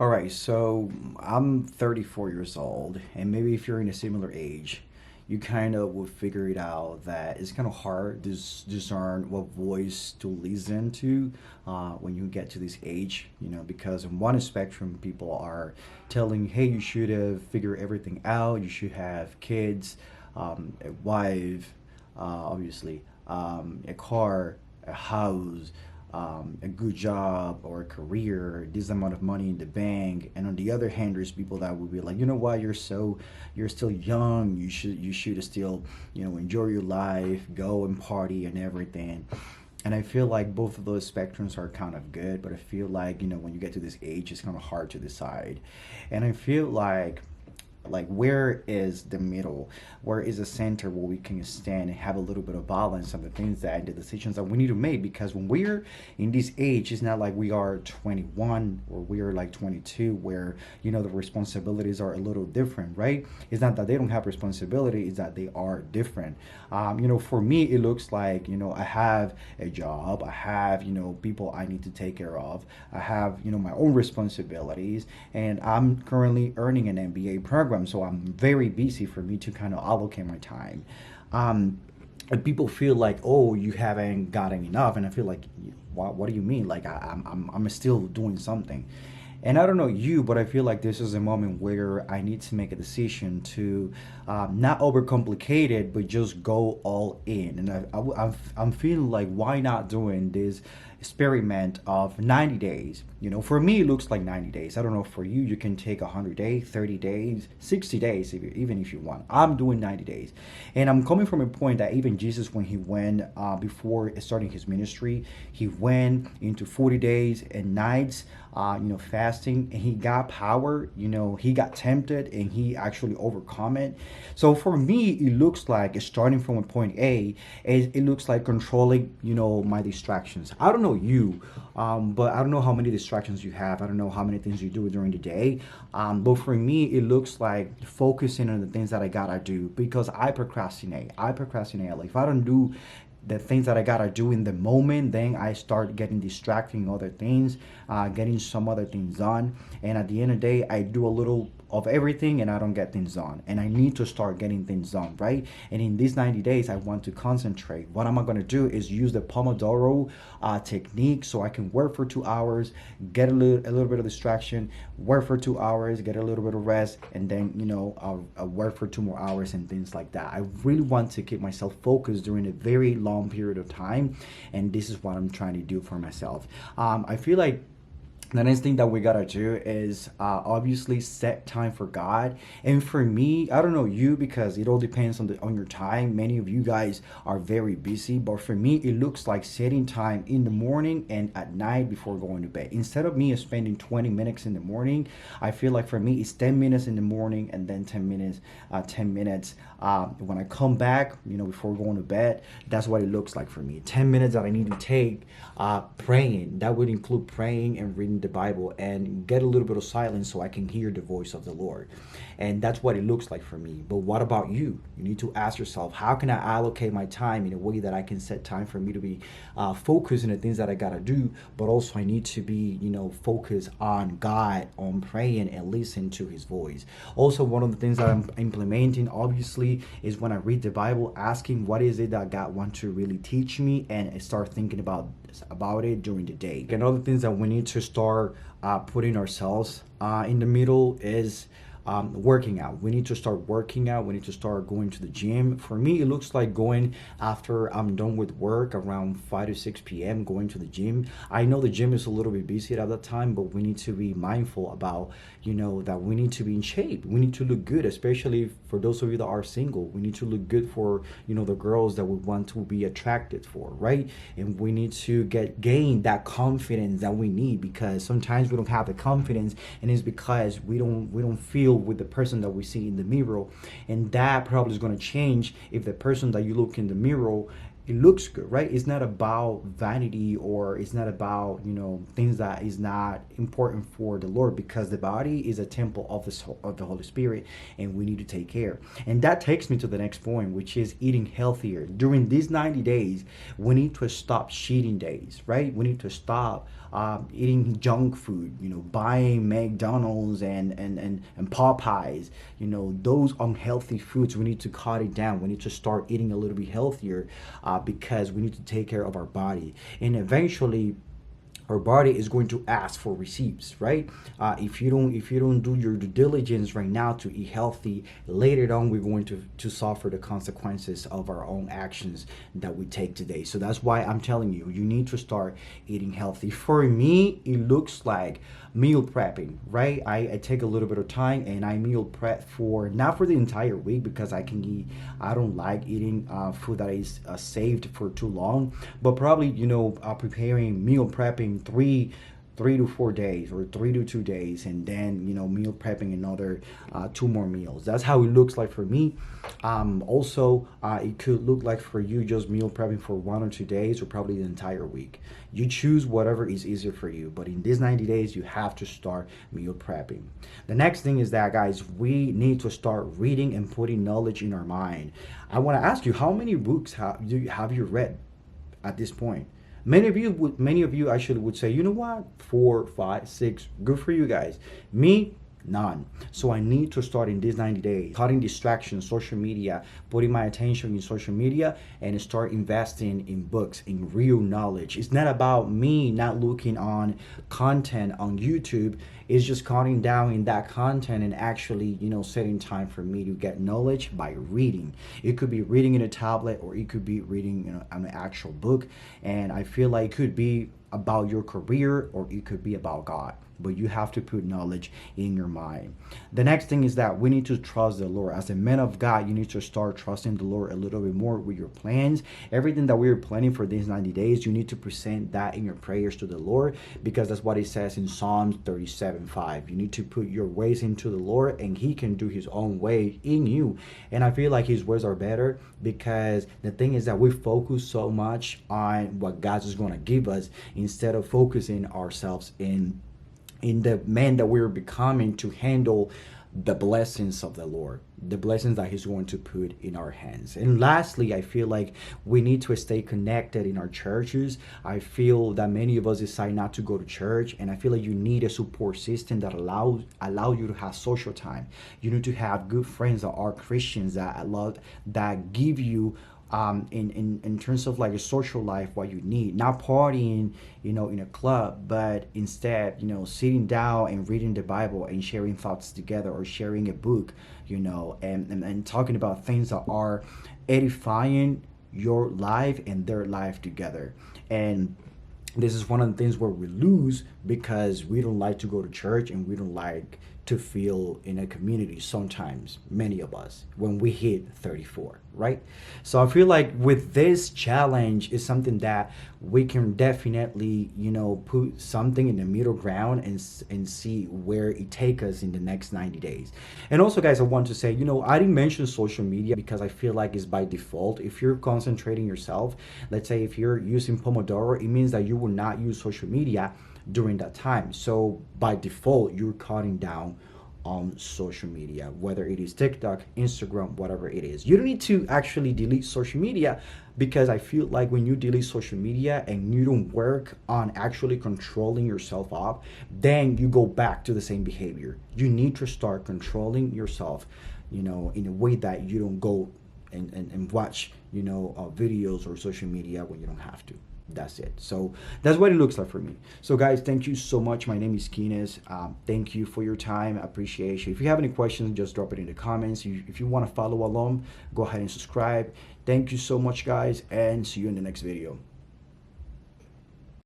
All right, so I'm 34 years old, and maybe if you're in a similar age, you kind of would figure it out that it's kind of hard to discern what voice to listen to when you get to this age, because in one spectrum, people are telling, hey, you should have figured everything out, you should have kids, a wife, obviously, a car, a house, a good job or a career, this amount of money in the bank. And on the other hand, there's people that will be like, you know what, you're still young. You should still, enjoy your life, go and party and everything. And I feel like both of those spectrums are kind of good, but I feel like, when you get to this age, it's kind of hard to decide. And I feel like where is the middle, where is the center where we can stand and have a little bit of balance of the things that the decisions that we need to make, because when we're in this age, it's not like we are 21 or we are like 22 where the responsibilities are a little different, right? It's not that they don't have responsibility, it's that they are different. For me, it looks like I have a job, I have people I need to take care of, I have my own responsibilities, and I'm currently earning an MBA program, so I'm very busy for me to kind of allocate my time. And people feel like, oh, you haven't gotten enough, and I feel like, what do you mean? Like I'm still doing something. And I don't know you, but I feel like this is a moment where I need to make a decision to not overcomplicate it, but just go all in. And I'm feeling like, why not doing this experiment of 90 days? For me, it looks like 90 days. I don't know for you, you can take 100 days, 30 days, 60 days, even if you want. I'm doing 90 days. And I'm coming from a point that even Jesus, when he went before starting his ministry, he went into 40 days and nights, fasting, and he got power. He got tempted and he actually overcome it. So for me, it looks like starting from a point A, it looks like controlling, my distractions. I don't know you, but I don't know how many distractions you have. I don't know how many things you do during the day. But for me, it looks like focusing on the things that I gotta do, because I procrastinate. Like if I don't do the things that I gotta do in the moment, then I start getting distracting other things, getting some other things done, and at the end of the day, I do a little of everything and I don't get things done. And I need to start getting things done, right? And in these 90 days, I want to concentrate. What am I gonna do is use the Pomodoro technique, so I can work for 2 hours, get a little bit of distraction, work for 2 hours, get a little bit of rest, and then I'll work for 2 more hours and things like that. I really want to keep myself focused during a very long period of time, and this is what I'm trying to do for myself. I feel like the next thing that we gotta do is obviously set time for God. And for me, I don't know you, because it all depends on your time. Many of you guys are very busy, but for me, it looks like setting time in the morning and at night before going to bed. Instead of me spending 20 minutes in the morning, I feel like for me it's 10 minutes in the morning and then 10 minutes when I come back, before going to bed. That's what it looks like for me. 10 minutes that I need to take praying. That would include praying and reading the Bible, and get a little bit of silence so I can hear the voice of the Lord. And that's what it looks like for me. But what about you? You need to ask yourself, how can I allocate my time in a way that I can set time for me to be focused on the things that I gotta do, but also I need to be, focused on God, on praying and listen to his voice. Also, one of the things that I'm implementing, obviously, is when I read the Bible, asking what is it that God wants to really teach me, and I start thinking about it during the day. Another things that we need to start putting ourselves in the middle is working out. We need to start working out. We need to start going to the gym. For me, it looks like going after I'm done with work around 5 to 6 p.m., going to the gym. I know the gym is a little bit busy at that time, but we need to be mindful about, that we need to be in shape. We need to look good, especially for those of you that are single. We need to look good for, the girls that we want to be attracted for, right? And we need to gain that confidence that we need, because sometimes we don't have the confidence, and it's because we don't feel with the person that we see in the mirror. And that probably is going to change if the person that you look in the mirror it looks good, right? It's not about vanity, or it's not about, things that is not important for the Lord, because the body is a temple of the Holy Spirit, and we need to take care. And that takes me to the next point, which is eating healthier. During these 90 days, we need to stop cheating days, right? We need to stop eating junk food, buying McDonald's and Popeyes, those unhealthy foods. We need to cut it down. We need to start eating a little bit healthier, because we need to take care of our body. And eventually, our body is going to ask for receipts, right? If you don't do your due diligence right now to eat healthy, later on we're going to suffer the consequences of our own actions that we take today. So that's why I'm telling you, you need to start eating healthy. For me, it looks like meal prepping, right? I take a little bit of time and I meal prep for, not for the entire week, because I don't like eating food that is saved for too long, but probably, preparing meal prepping three to 4 days, or 3 to 2 days, and then meal prepping another 2 more meals. That's how it looks like for me. Also, it could look like for you just meal prepping for 1 or 2 days, or probably the entire week. You choose whatever is easier for you, but in these 90 days you have to start meal prepping. The next thing is that, guys, we need to start reading and putting knowledge in our mind. I want to ask you, how many books have you read at this point? Many of you actually would say, you know what, 4, 5, 6, good for you guys. Me, none. So I need to start in these 90 days cutting distractions, social media, putting my attention in social media, and start investing in books, in real knowledge. It's not about me not looking on content on YouTube. It's just cutting down in that content and actually, setting time for me to get knowledge by reading. It could be reading in a tablet, or it could be reading an actual book. And I feel like it could be about your career, or it could be about God, but you have to put knowledge in your mind. The next thing is that we need to trust the Lord. As a man of God, you need to start trusting the Lord a little bit more with your plans. Everything that we're planning for these 90 days, you need to present that in your prayers to the Lord, because that's what it says in Psalms 37:5. You need to put your ways into the Lord, and He can do His own way in you. And I feel like His ways are better, because the thing is that we focus so much on what God is going to give us, instead of focusing ourselves in the man that we're becoming to handle the blessings of the Lord, the blessings that He's going to put in our hands. And lastly, I feel like we need to stay connected in our churches. I feel that many of us decide not to go to church, and I feel like you need a support system that allow you to have social time. You need to have good friends that are Christians, that give you in terms of like a social life, what you need, not partying in a club, but instead sitting down and reading the Bible and sharing thoughts together, or sharing a book, and talking about things that are edifying your life and their life together. And this is one of the things where we lose, because we don't like to go to church, and we don't like to feel in a community sometimes, many of us, when we hit 34, right? So I feel like with this challenge is something that we can definitely put something in the middle ground, and see where it take us in the next 90 days. And also, guys, I want to say, I didn't mention social media, because I feel like it's by default. If you're concentrating yourself, let's say if you're using Pomodoro, it means that you will not use social media during that time. So by default, you're cutting down on social media, whether it is TikTok, Instagram, whatever it is. You don't need to actually delete social media, because I feel like when you delete social media and you don't work on actually controlling yourself up, then you go back to the same behavior. You need to start controlling yourself, in a way that you don't go and watch, videos or social media when you don't have to. That's it. So that's what it looks like for me. So guys, thank you so much. My name is Keenis. Thank you for your time. I appreciate you. If you have any questions, just drop it in the comments. If you want to follow along, go ahead and subscribe. Thank you so much, guys, and see you in the next video.